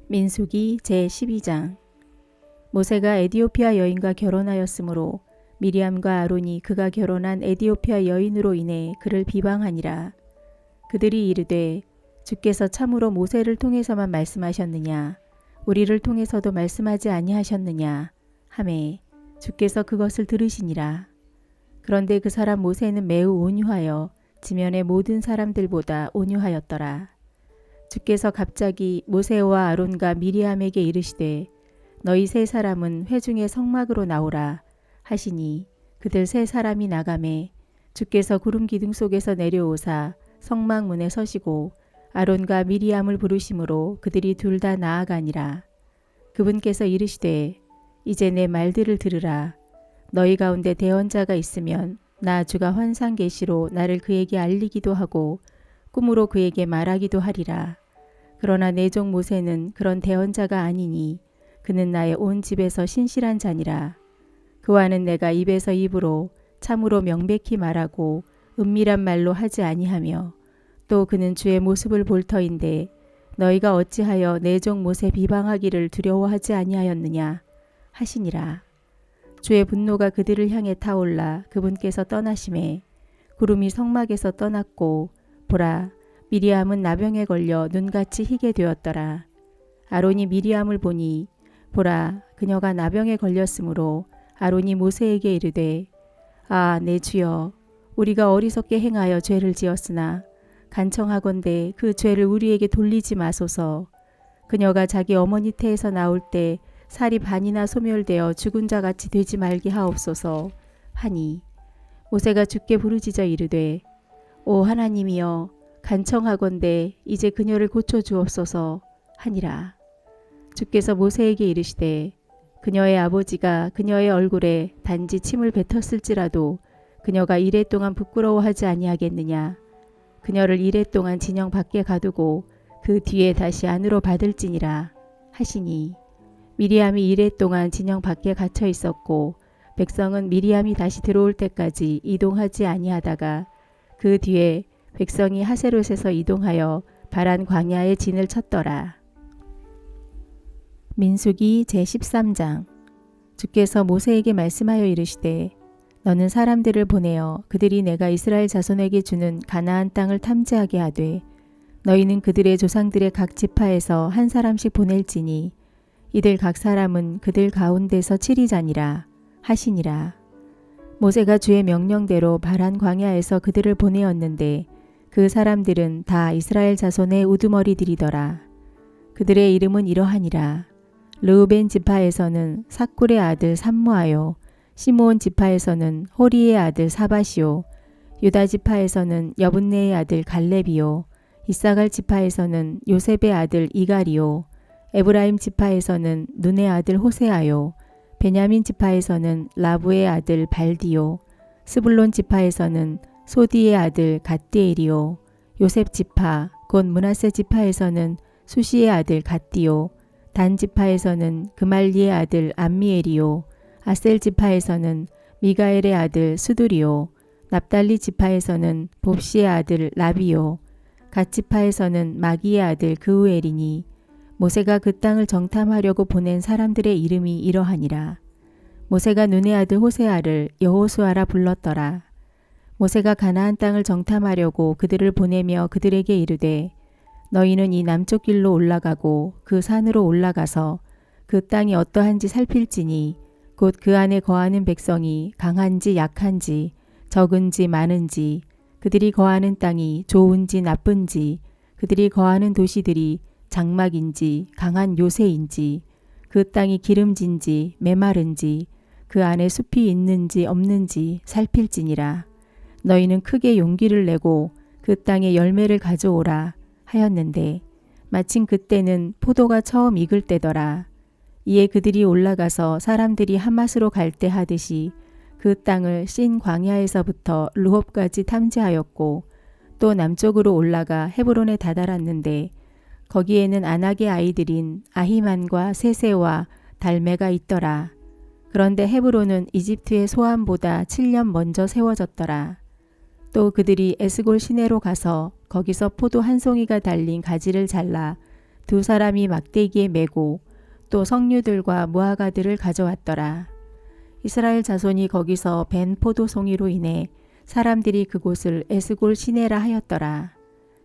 민수기 제12장. 모세가 에디오피아 여인과 결혼하였으므로 미리암과 아론이 그가 결혼한 에디오피아 여인으로 인해 그를 비방하니라. 그들이 이르되 주께서 참으로 모세를 통해서만 말씀하셨느냐, 우리를 통해서도 말씀하지 아니하셨느냐 하매 주께서 그것을 들으시니라. 그런데 그 사람 모세는 매우 온유하여 지면의 모든 사람들보다 온유하였더라. 주께서 갑자기 모세와 아론과 미리암에게 이르시되 너희 세 사람은 회중의 성막으로 나오라 하시니 그들 세 사람이 나가매 주께서 구름 기둥 속에서 내려오사 성막 문에 서시고 아론과 미리암을 부르심으로 그들이 둘 다 나아가니라. 그분께서 이르시되 이제 내 말들을 들으라. 너희 가운데 대언자가 있으면 나 주가 환상 계시로 나를 그에게 알리기도 하고 꿈으로 그에게 말하기도 하리라. 그러나 내 종 모세는 그런 대언자가 아니니 그는 나의 온 집에서 신실한 자니라. 그와는 내가 입에서 입으로 참으로 명백히 말하고 은밀한 말로 하지 아니하며 또 그는 주의 모습을 볼 터인데 너희가 어찌하여 내 종 모세 비방하기를 두려워하지 아니하였느냐 하시니라. 주의 분노가 그들을 향해 타올라 그분께서 떠나심에 구름이 성막에서 떠났고 보라 미리암은 나병에 걸려 눈같이 희게 되었더라. 아론이 미리암을 보니 보라 그녀가 나병에 걸렸으므로 아론이 모세에게 이르되 아 내 주여 우리가 어리석게 행하여 죄를 지었으나 간청하건대 그 죄를 우리에게 돌리지 마소서. 그녀가 자기 어머니 태에서 나올 때 살이 반이나 소멸되어 죽은 자같이 되지 말게 하옵소서 하니 모세가 주께 부르짖어 이르되 오 하나님이여 간청하건대 이제 그녀를 고쳐주옵소서 하니라. 주께서 모세에게 이르시되 그녀의 아버지가 그녀의 얼굴에 단지 침을 뱉었을지라도 그녀가 이레 동안 부끄러워하지 아니하겠느냐. 그녀를 이레 동안 진영 밖에 가두고 그 뒤에 다시 안으로 받을지니라 하시니 미리암이 이레 동안 진영 밖에 갇혀 있었고 백성은 미리암이 다시 들어올 때까지 이동하지 아니하다가 그 뒤에 백성이 하세롯에서 이동하여 바란 광야에 진을 쳤더라. 민수기 제13장. 주께서 모세에게 말씀하여 이르시되 너는 사람들을 보내어 그들이 내가 이스라엘 자손에게 주는 가나안 땅을 탐지하게 하되 너희는 그들의 조상들의 각 지파에서 한 사람씩 보낼지니 이들 각 사람은 그들 가운데서 치리자니라 하시니라. 모세가 주의 명령대로 바란 광야에서 그들을 보내었는데 그 사람들은 다 이스라엘 자손의 우두머리들이더라. 그들의 이름은 이러하니라. 르우벤 지파에서는 삭굴의 아들 삼무아요. 시므온 지파에서는 호리의 아들 사바시요. 유다 지파에서는 여분네의 아들 갈렙이요. 이사갈 지파에서는 요셉의 아들 이갈이요. 에브라임 지파에서는 눈의 아들 호세아요. 베냐민 지파에서는 라부의 아들 발디요. 스불론 지파에서는 소디의 아들 갓디엘이요. 요셉 지파 곧 므낫세 지파에서는 수시의 아들 갓디요. 단 지파에서는 그말리의 아들 암미엘이요. 아셀 지파에서는 미가엘의 아들 수두리요. 납달리 지파에서는 봅시의 아들 라비요. 갓 지파에서는 마기의 아들 그우엘이니 모세가 그 땅을 정탐하려고 보낸 사람들의 이름이 이러하니라. 모세가 눈의 아들 호세아를 여호수아라 불렀더라. 모세가 가나안 땅을 정탐하려고 그들을 보내며 그들에게 이르되 너희는 이 남쪽 길로 올라가고 그 산으로 올라가서 그 땅이 어떠한지 살필지니 곧 그 안에 거하는 백성이 강한지 약한지 적은지 많은지 그들이 거하는 땅이 좋은지 나쁜지 그들이 거하는 도시들이 장막인지 강한 요새인지 그 땅이 기름진지 메마른지 그 안에 숲이 있는지 없는지 살필지니라. 너희는 크게 용기를 내고 그 땅에 열매를 가져오라 하였는데 마침 그때는 포도가 처음 익을 때더라. 이에 그들이 올라가서 사람들이 하맛으로 갈 때 하듯이 그 땅을 신 광야에서부터 르홉까지 탐지하였고 또 남쪽으로 올라가 헤브론에 다다랐는데 거기에는 아낙의 아이들인 아히만과 세세와 달메가 있더라. 그런데 헤브론은 이집트의 소암보다 7년 먼저 세워졌더라. 또 그들이 에스골 시내로 가서 거기서 포도 한 송이가 달린 가지를 잘라 두 사람이 막대기에 메고 또 석류들과 무화과들을 가져왔더라. 이스라엘 자손이 거기서 벤 포도송이로 인해 사람들이 그곳을 에스골 시내라 하였더라.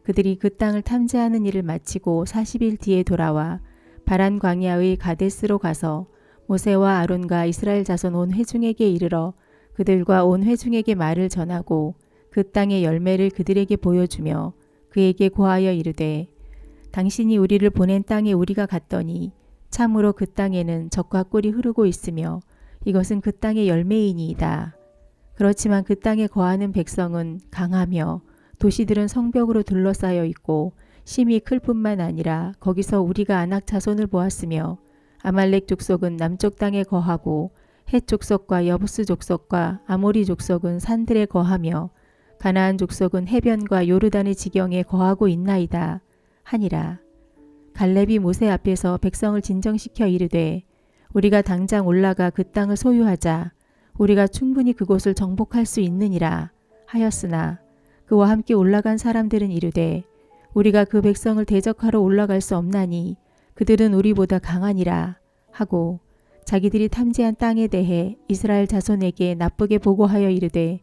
그들이 그 땅을 탐지하는 일을 마치고 40일 뒤에 돌아와 바란 광야의 가데스로 가서 모세와 아론과 이스라엘 자손 온 회중에게 이르러 그들과 온 회중에게 말을 전하고 그 땅의 열매를 그들에게 보여주며 그에게 고하여 이르되 당신이 우리를 보낸 땅에 우리가 갔더니 참으로 그 땅에는 젖과 꿀이 흐르고 있으며 이것은 그 땅의 열매이니이다. 그렇지만 그 땅에 거하는 백성은 강하며 도시들은 성벽으로 둘러싸여 있고 심히 클 뿐만 아니라 거기서 우리가 아낙 자손을 보았으며 아말렉 족속은 남쪽 땅에 거하고 헷 족속과 여부스 족속과 아모리 족속은 산들에 거하며 가나안 족속은 해변과 요르단의 지경에 거하고 있나이다 하니라. 갈렙이 모세 앞에서 백성을 진정시켜 이르되 우리가 당장 올라가 그 땅을 소유하자. 우리가 충분히 그곳을 정복할 수 있느니라 하였으나 그와 함께 올라간 사람들은 이르되 우리가 그 백성을 대적하러 올라갈 수 없나니 그들은 우리보다 강하니라 하고 자기들이 탐지한 땅에 대해 이스라엘 자손에게 나쁘게 보고하여 이르되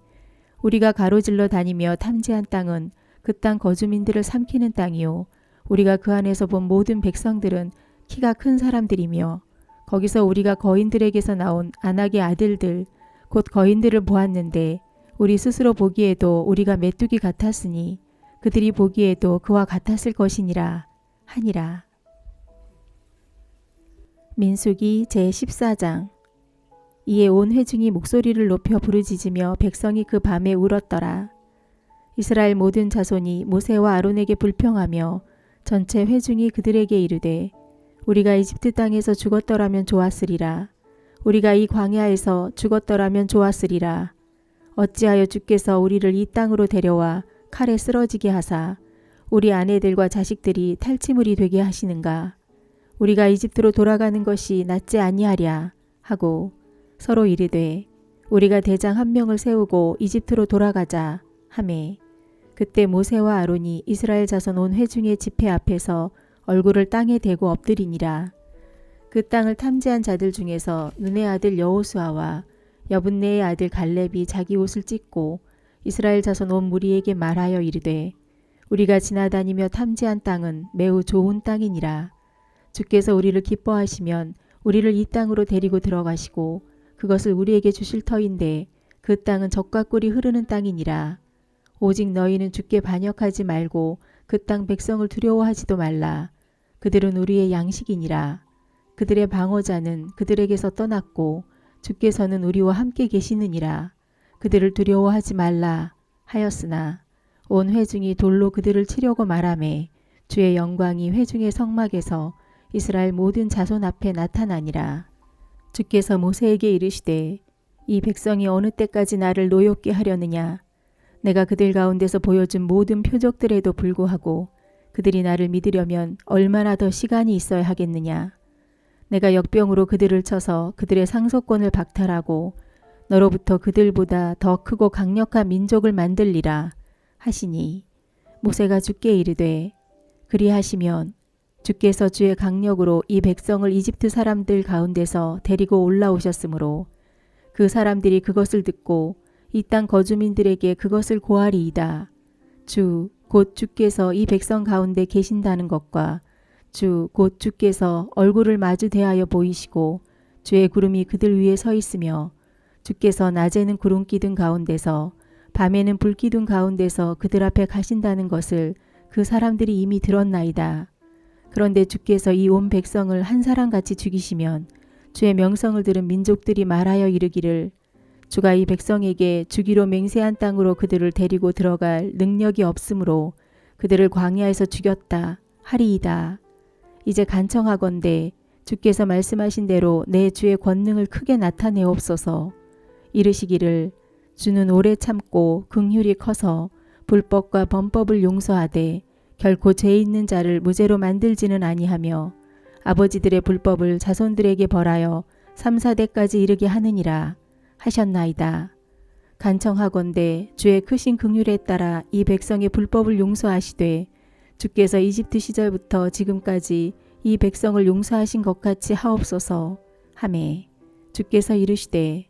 우리가 가로질러 다니며 탐지한 땅은 그 땅 거주민들을 삼키는 땅이요 우리가 그 안에서 본 모든 백성들은 키가 큰 사람들이며 거기서 우리가 거인들에게서 나온 아낙의 아들들 곧 거인들을 보았는데 우리 스스로 보기에도 우리가 메뚜기 같았으니 그들이 보기에도 그와 같았을 것이니라 하니라. 민수기 제14장. 이에 온 회중이 목소리를 높여 부르짖으며 백성이 그 밤에 울었더라. 이스라엘 모든 자손이 모세와 아론에게 불평하며 전체 회중이 그들에게 이르되 우리가 이집트 땅에서 죽었더라면 좋았으리라. 우리가 이 광야에서 죽었더라면 좋았으리라. 어찌하여 주께서 우리를 이 땅으로 데려와 칼에 쓰러지게 하사 우리 아내들과 자식들이 탈취물이 되게 하시는가. 우리가 이집트로 돌아가는 것이 낫지 아니하랴 하고 서로 이르되 우리가 대장 한 명을 세우고 이집트로 돌아가자 하매 그때 모세와 아론이 이스라엘 자손 온 회중의 집회 앞에서 얼굴을 땅에 대고 엎드리니라. 그 땅을 탐지한 자들 중에서 눈의 아들 여호수아와 여분네의 아들 갈렙이 자기 옷을 찢고 이스라엘 자손 온 무리에게 말하여 이르되 우리가 지나다니며 탐지한 땅은 매우 좋은 땅이니라. 주께서 우리를 기뻐하시면 우리를 이 땅으로 데리고 들어가시고 그것을 우리에게 주실 터인데 그 땅은 젖과 꿀이 흐르는 땅이니라. 오직 너희는 주께 반역하지 말고 그 땅 백성을 두려워하지도 말라. 그들은 우리의 양식이니라. 그들의 방어자는 그들에게서 떠났고 주께서는 우리와 함께 계시느니라. 그들을 두려워하지 말라 하였으나 온 회중이 돌로 그들을 치려고 말하매 주의 영광이 회중의 성막에서 이스라엘 모든 자손 앞에 나타나니라. 주께서 모세에게 이르시되 이 백성이 어느 때까지 나를 노엽게 하려느냐. 내가 그들 가운데서 보여준 모든 표적들에도 불구하고 그들이 나를 믿으려면 얼마나 더 시간이 있어야 하겠느냐. 내가 역병으로 그들을 쳐서 그들의 상속권을 박탈하고 너로부터 그들보다 더 크고 강력한 민족을 만들리라 하시니 모세가 주께 이르되 그리하시면 주께서 주의 강력으로 이 백성을 이집트 사람들 가운데서 데리고 올라오셨으므로 그 사람들이 그것을 듣고 이 땅 거주민들에게 그것을 고하리이다. 주 곧 주께서 이 백성 가운데 계신다는 것과 주 곧 주께서 얼굴을 마주 대하여 보이시고 주의 구름이 그들 위에 서 있으며 주께서 낮에는 구름 기둥 가운데서 밤에는 불 기둥 가운데서 그들 앞에 가신다는 것을 그 사람들이 이미 들었나이다. 그런데 주께서 이 온 백성을 한 사람같이 죽이시면 주의 명성을 들은 민족들이 말하여 이르기를 주가 이 백성에게 주기로 맹세한 땅으로 그들을 데리고 들어갈 능력이 없으므로 그들을 광야에서 죽였다 하리이다. 이제 간청하건대 주께서 말씀하신 대로 내 주의 권능을 크게 나타내옵소서. 이르시기를 주는 오래 참고 긍휼이 커서 불법과 범법을 용서하되 결코 죄 있는 자를 무죄로 만들지는 아니하며 아버지들의 불법을 자손들에게 벌하여 3, 4대까지 이르게 하느니라 하셨나이다. 간청하건대 주의 크신 긍휼에 따라 이 백성의 불법을 용서하시되 주께서 이집트 시절부터 지금까지 이 백성을 용서하신 것 같이 하옵소서 하매 주께서 이르시되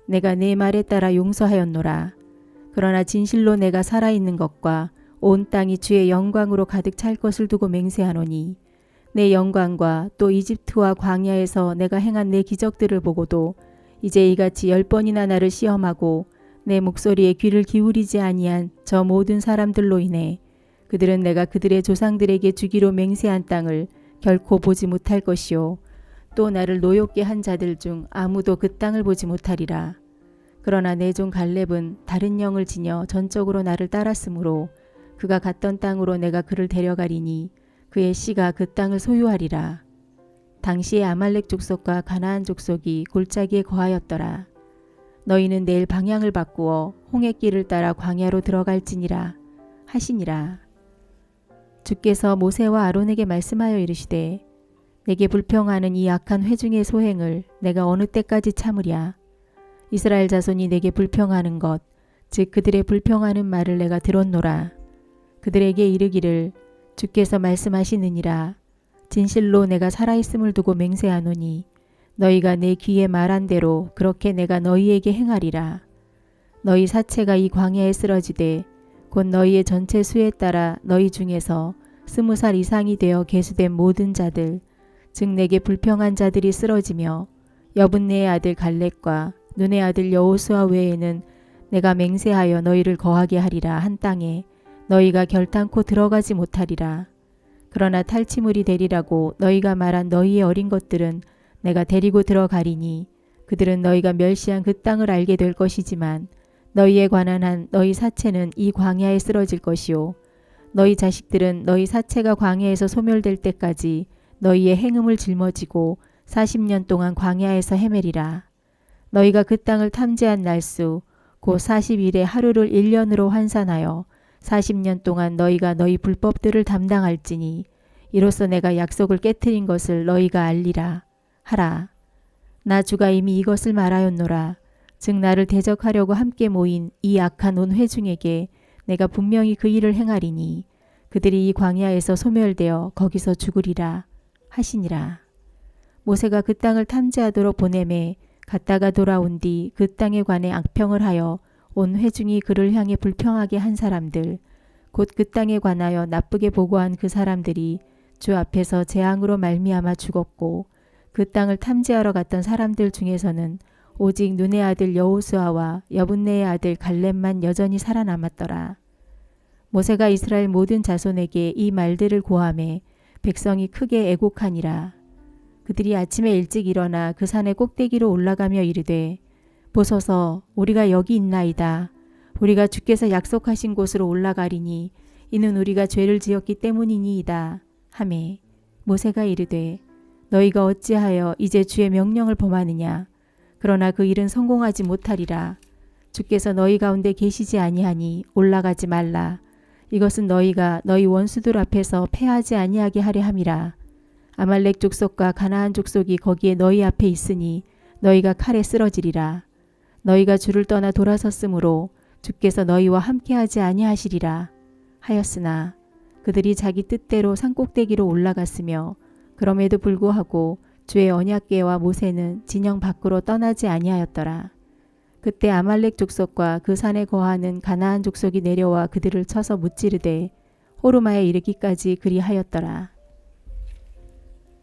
내가 내 말에 따라 용서하였노라. 그러나 진실로 내가 살아있는 것과 온 땅이 주의 영광으로 가득 찰 것을 두고 맹세하노니 내 영광과 또 이집트와 광야에서 내가 행한 내 기적들을 보고도 이제 이같이 10번이나 나를 시험하고 내 목소리에 귀를 기울이지 아니한 저 모든 사람들로 인해 그들은 내가 그들의 조상들에게 주기로 맹세한 땅을 결코 보지 못할 것이요 또 나를 노엽게 한 자들 중 아무도 그 땅을 보지 못하리라. 그러나 내 종 갈렙은 다른 영을 지녀 전적으로 나를 따랐으므로 그가 갔던 땅으로 내가 그를 데려가리니 그의 씨가 그 땅을 소유하리라. 당시에 아말렉 족속과 가나안 족속이 골짜기에 거하였더라. 너희는 내일 방향을 바꾸어 홍해길을 따라 광야로 들어갈지니라 하시니라. 주께서 모세와 아론에게 말씀하여 이르시되 내게 불평하는 이 악한 회중의 소행을 내가 어느 때까지 참으랴. 이스라엘 자손이 내게 불평하는 것 즉 그들의 불평하는 말을 내가 들었노라. 그들에게 이르기를 주께서 말씀하시느니라. 진실로 내가 살아있음을 두고 맹세하노니 너희가 내 귀에 말한 대로 그렇게 내가 너희에게 행하리라. 너희 사체가 이 광야에 쓰러지되 곧 너희의 전체 수에 따라 너희 중에서 20살 이상이 되어 계수된 모든 자들 즉 내게 불평한 자들이 쓰러지며 여분네의 아들 갈렙과 눈의 아들 여호수아 외에는 내가 맹세하여 너희를 거하게 하리라 한 땅에 너희가 결탄코 들어가지 못하리라. 그러나 탈취물이 되리라고 너희가 말한 너희의 어린 것들은 내가 데리고 들어가리니 그들은 너희가 멸시한 그 땅을 알게 될 것이지만 너희에 관한 한 너희 사체는 이 광야에 쓰러질 것이요 너희 자식들은 너희 사체가 광야에서 소멸될 때까지 너희의 행음을 짊어지고 40년 동안 광야에서 헤매리라. 너희가 그 땅을 탐지한 날수 곧 40일의 하루를 1년으로 환산하여 40년 동안 너희가 너희 불법들을 담당할지니 이로써 내가 약속을 깨트린 것을 너희가 알리라 하라. 나 주가 이미 이것을 말하였노라. 즉 나를 대적하려고 함께 모인 이 악한 온 회중에게 내가 분명히 그 일을 행하리니 그들이 이 광야에서 소멸되어 거기서 죽으리라 하시니라. 모세가 그 땅을 탐지하도록 보내매 갔다가 돌아온 뒤 그 땅에 관해 악평을 하여 온 회중이 그를 향해 불평하게 한 사람들 곧 그 땅에 관하여 나쁘게 보고한 그 사람들이 주 앞에서 재앙으로 말미암아 죽었고 그 땅을 탐지하러 갔던 사람들 중에서는 오직 눈의 아들 여호수아와 여분네의 아들 갈렙만 여전히 살아남았더라. 모세가 이스라엘 모든 자손에게 이 말들을 고하매 백성이 크게 애곡하니라. 그들이 아침에 일찍 일어나 그 산의 꼭대기로 올라가며 이르되 보소서 우리가 여기 있나이다. 우리가 주께서 약속하신 곳으로 올라가리니 이는 우리가 죄를 지었기 때문이니이다 하매 모세가 이르되 너희가 어찌하여 이제 주의 명령을 범하느냐. 그러나 그 일은 성공하지 못하리라. 주께서 너희 가운데 계시지 아니하니 올라가지 말라. 이것은 너희가 너희 원수들 앞에서 패하지 아니하게 하려 함이라. 아말렉 족속과 가나안 족속이 거기에 너희 앞에 있으니 너희가 칼에 쓰러지리라. 너희가 주를 떠나 돌아섰으므로 주께서 너희와 함께하지 아니하시리라 하였으나 그들이 자기 뜻대로 산꼭대기로 올라갔으며 그럼에도 불구하고 주의 언약궤와 모세는 진영 밖으로 떠나지 아니하였더라. 그때 아말렉 족속과 그 산에 거하는 가나안 족속이 내려와 그들을 쳐서 무찌르되 호르마에 이르기까지 그리하였더라.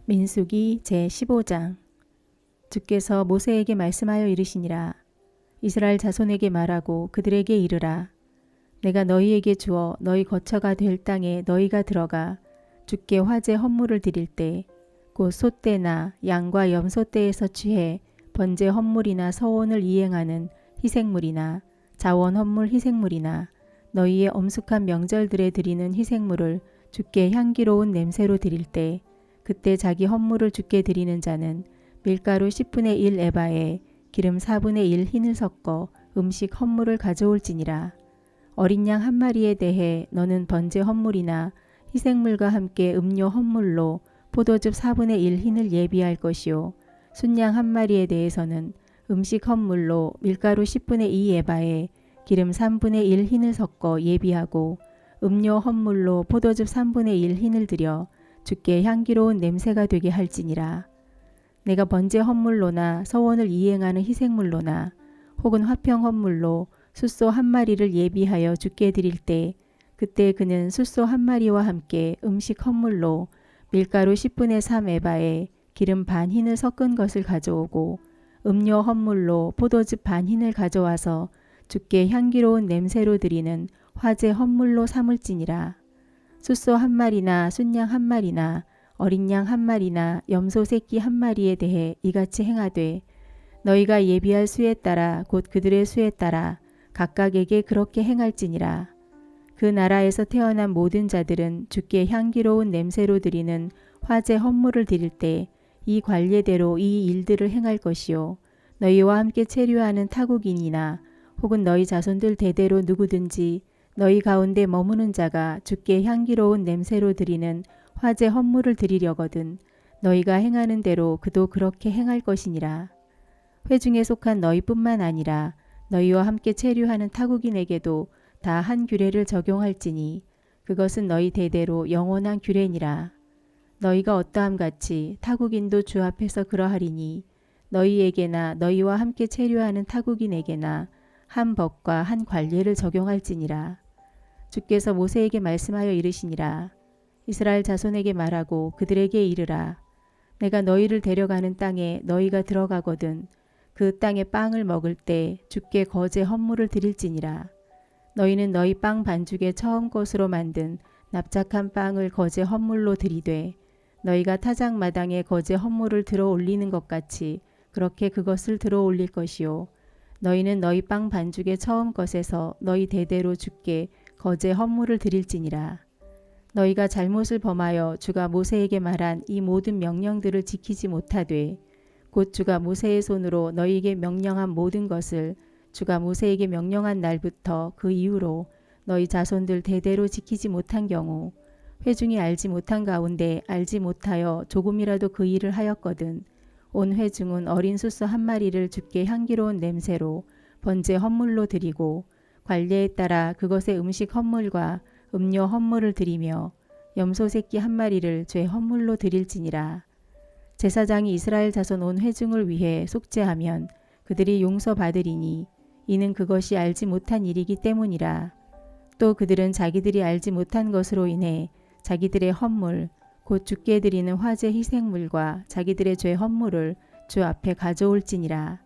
민수기 제15장. 주께서 모세에게 말씀하여 이르시니라. 이스라엘 자손에게 말하고 그들에게 이르라. 내가 너희에게 주어 너희 거처가 될 땅에 너희가 들어가 주께 화제 헌물을 드릴 때 곧 소떼나 양과 염소떼에서 취해 번제 헌물이나 서원을 이행하는 희생물이나 자원 헌물 희생물이나 너희의 엄숙한 명절들에 드리는 희생물을 주께 향기로운 냄새로 드릴 때 그때 자기 헌물을 주께 드리는 자는 밀가루 10분의 1 에바에 기름 4분의 1 흰을 섞어 음식 헌물을 가져올지니라. 어린 양 한 마리에 대해 너는 번제 헌물이나 희생물과 함께 음료 헌물로 포도즙 4분의 1 흰을 예비할 것이요 순양 한 마리에 대해서는 음식 헌물로 밀가루 10분의 2 에바에 기름 3분의 1 흰을 섞어 예비하고 음료 헌물로 포도즙 3분의 1 흰을 들여 주께 향기로운 냄새가 되게 할지니라. 내가 번제 헌물로나 서원을 이행하는 희생물로나 혹은 화평 헌물로 숫소 한 마리를 예비하여 주께 드릴 때 그때 그는 숫소 한 마리와 함께 음식 헌물로 밀가루 10분의 3 에바에 기름 반 흰을 섞은 것을 가져오고 음료 헌물로 포도즙 반 흰을 가져와서 주께 향기로운 냄새로 드리는 화제 헌물로 삼을지니라. 숫소 한 마리나 순양 한 마리나 어린 양 한 마리나 염소 새끼 한 마리에 대해 이같이 행하되 너희가 예비할 수에 따라 곧 그들의 수에 따라 각각에게 그렇게 행할지니라. 그 나라에서 태어난 모든 자들은 주께 향기로운 냄새로 드리는 화제 헌물을 드릴 때 이 관례대로 이 일들을 행할 것이요 너희와 함께 체류하는 타국인이나 혹은 너희 자손들 대대로 누구든지 너희 가운데 머무는 자가 주께 향기로운 냄새로 드리는 화제 헌물을 드리려거든 너희가 행하는 대로 그도 그렇게 행할 것이니라. 회중에 속한 너희뿐만 아니라 너희와 함께 체류하는 타국인에게도 다 한 규례를 적용할지니 그것은 너희 대대로 영원한 규례니라. 너희가 어떠함 같이 타국인도 주 앞에서 그러하리니 너희에게나 너희와 함께 체류하는 타국인에게나 한 법과 한 관례를 적용할지니라. 주께서 모세에게 말씀하여 이르시니라. 이스라엘 자손에게 말하고 그들에게 이르라. 내가 너희를 데려가는 땅에 너희가 들어가거든 그 땅의 빵을 먹을 때 주께 거제 헌물을 드릴지니라. 너희는 너희 빵 반죽에 처음 것으로 만든 납작한 빵을 거제 헌물로 드리되 너희가 타작마당에 거제 헌물을 들어 올리는 것 같이 그렇게 그것을 들어 올릴 것이요 너희는 너희 빵 반죽의 처음 것에서 너희 대대로 주께 거제 헌물을 드릴지니라. 너희가 잘못을 범하여 주가 모세에게 말한 이 모든 명령들을 지키지 못하되 곧 주가 모세의 손으로 너희에게 명령한 모든 것을 주가 모세에게 명령한 날부터 그 이후로 너희 자손들 대대로 지키지 못한 경우 회중이 알지 못한 가운데 알지 못하여 조금이라도 그 일을 하였거든 온 회중은 어린 숫소 한 마리를 주께 향기로운 냄새로 번제 헌물로 드리고 관례에 따라 그것의 음식 헌물과 음료 헌물을 드리며 염소 새끼 한 마리를 죄 헌물로 드릴지니라. 제사장이 이스라엘 자손 온 회중을 위해 속죄하면 그들이 용서받으리니 이는 그것이 알지 못한 일이기 때문이라. 또 그들은 자기들이 알지 못한 것으로 인해 자기들의 헌물 곧 주께 드리는 화제 희생물과 자기들의 죄 헌물을 주 앞에 가져올지니라.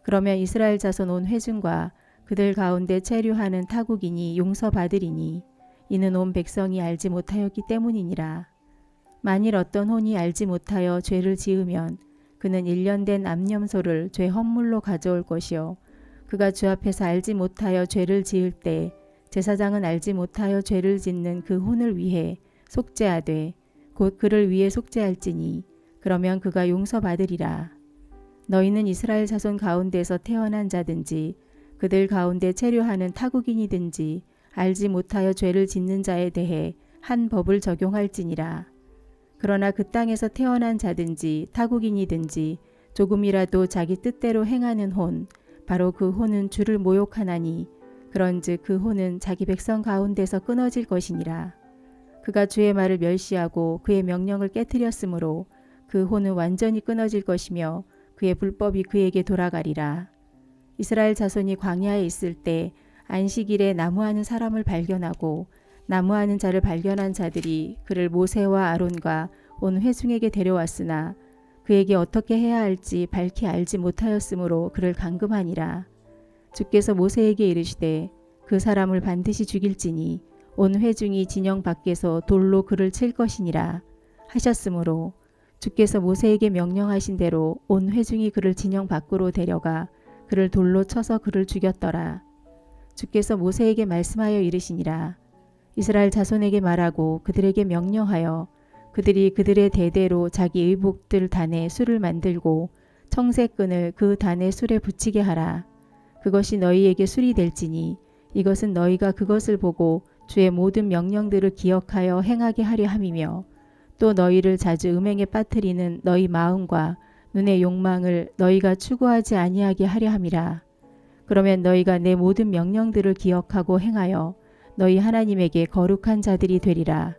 그러면 이스라엘 자손 온 회중과 그들 가운데 체류하는 타국인이 용서받으리니 이는 온 백성이 알지 못하였기 때문이니라. 만일 어떤 혼이 알지 못하여 죄를 지으면 그는 1년 된 암염소를 죄 헌물로 가져올 것이요 그가 주 앞에서 알지 못하여 죄를 지을 때 제사장은 알지 못하여 죄를 짓는 그 혼을 위해 속죄하되 곧 그를 위해 속죄할지니 그러면 그가 용서받으리라. 너희는 이스라엘 자손 가운데서 태어난 자든지 그들 가운데 체류하는 타국인이든지 알지 못하여 죄를 짓는 자에 대해 한 법을 적용할지니라. 그러나 그 땅에서 태어난 자든지 타국인이든지 조금이라도 자기 뜻대로 행하는 혼 바로 그 혼은 주를 모욕하나니 그런즉 그 혼은 자기 백성 가운데서 끊어질 것이니라. 그가 주의 말을 멸시하고 그의 명령을 깨뜨렸으므로 그 혼은 완전히 끊어질 것이며 그의 불법이 그에게 돌아가리라. 이스라엘 자손이 광야에 있을 때 안식일에 나무하는 사람을 발견하고 나무하는 자를 발견한 자들이 그를 모세와 아론과 온 회중에게 데려왔으나 그에게 어떻게 해야 할지 밝히 알지 못하였으므로 그를 감금하니라. 주께서 모세에게 이르시되 그 사람을 반드시 죽일지니 온 회중이 진영 밖에서 돌로 그를 칠 것이니라 하셨으므로 주께서 모세에게 명령하신 대로 온 회중이 그를 진영 밖으로 데려가 그를 돌로 쳐서 그를 죽였더라. 주께서 모세에게 말씀하여 이르시니라. 이스라엘 자손에게 말하고 그들에게 명령하여 그들이 그들의 대대로 자기 의복들 단에 술을 만들고 청색끈을 그 단의 술에 붙이게 하라. 그것이 너희에게 술이 될지니 이것은 너희가 그것을 보고 주의 모든 명령들을 기억하여 행하게 하려 함이며 또 너희를 자주 음행에 빠뜨리는 너희 마음과 눈의 욕망을 너희가 추구하지 아니하게 하려 함이라. 그러면 너희가 내 모든 명령들을 기억하고 행하여 너희 하나님에게 거룩한 자들이 되리라.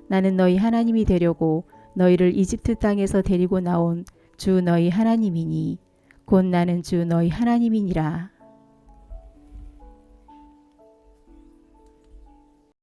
나는 너희 하나님이 되려고 너희를 이집트 땅에서 데리고 나온 주 너희 하나님이니 곧 나는 주 너희 하나님이니라.